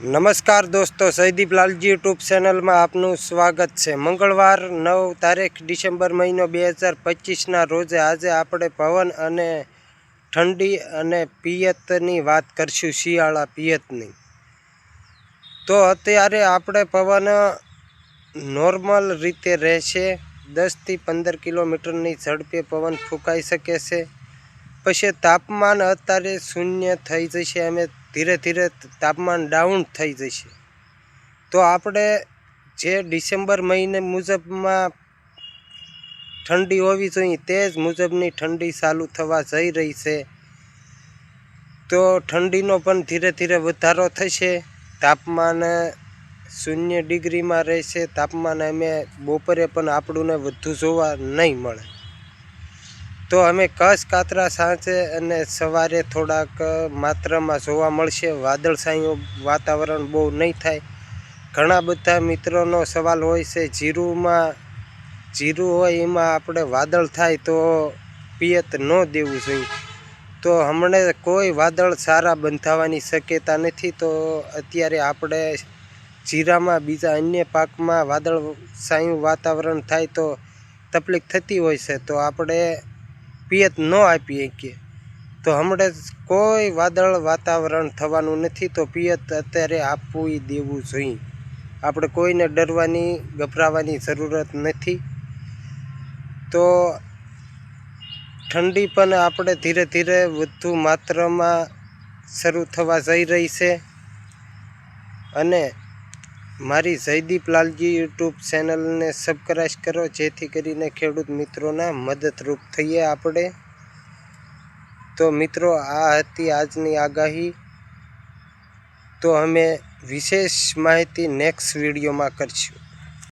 નમસ્કાર દોસ્તો, સૈદીપ લાલજી યુટ્યુબ ચેનલમાં આપનું સ્વાગત છે। મંગળવાર 9 તારીખ ડિસેમ્બર મહિનો 2025ના રોજે આજે આપણે પવન અને ઠંડી અને પિયતની વાત કરશું, શિયાળા પિયતની। તો અત્યારે આપણે પવન નોર્મલ રીતે રહેશે, 10 થી 15 કિલોમીટરની ઝડપે પવન ફૂંકાઈ શકે છે। પછી તાપમાન અત્યારે શૂન્ય થઈ જશે અને ધીરે ધીરે તાપમાન ડાઉન થઈ જશે। તો આપણે જે ડિસેમ્બર મહિને મુજબમાં ઠંડી હોવી જોઈએ તે જ મુજબની ઠંડી ચાલુ થવા જઈ રહી છે। તો ઠંડીનો પણ ધીરે ધીરે વધારો થશે, તાપમાન 0 ડિગ્રીમાં રહેશે। તાપમાન અમે બપોરે પણ આપણને વધુ જોવા નહીં મળે। તો અમે કચ્છ કાતરા સાંજે અને સવારે થોડાક માત્રામાં જોવા મળશે। વાદળછાયું વાતાવરણ બહુ નહીં થાય। ઘણા બધા મિત્રોનો સવાલ હોય છે, જીરું હોય એમાં આપણે વાદળ થાય તો પિયત ન દેવું જોઈએ। તો હમણાં કોઈ વાદળ સારા બંધાવાની શક્યતા નથી। તો અત્યારે આપણે જીરામાં બીજા અન્ય પાકમાં વાદળછાયું વાતાવરણ થાય તો તકલીફ થતી હોય છે, તો આપણે પિયત ન આપી શકીએ। તો હમણાં કોઈ વાદળ વાતાવરણ થવાનું નથી, તો પિયત અત્યારે આપવું દેવું જોઈએ। આપણે કોઈને ડરવાની ગભરાવાની જરૂરત નથી। તો ઠંડી પણ આપણે ધીરે ધીરે વધુ માત્રામાં શરૂ થવા જઈ રહી છે। અને મારી સૈદીપ લાલજી યુટ્યુબ ચેનલને સબસ્ક્રાઈબ કરો, જેથી કરીને ખેડૂત મિત્રોના મદદરૂપ થઈએ આપણે। તો મિત્રો, આ હતી આજની આગાહી। તો અમે વિશેષ માહિતી નેક્સ્ટ વિડીયોમાં કરશું।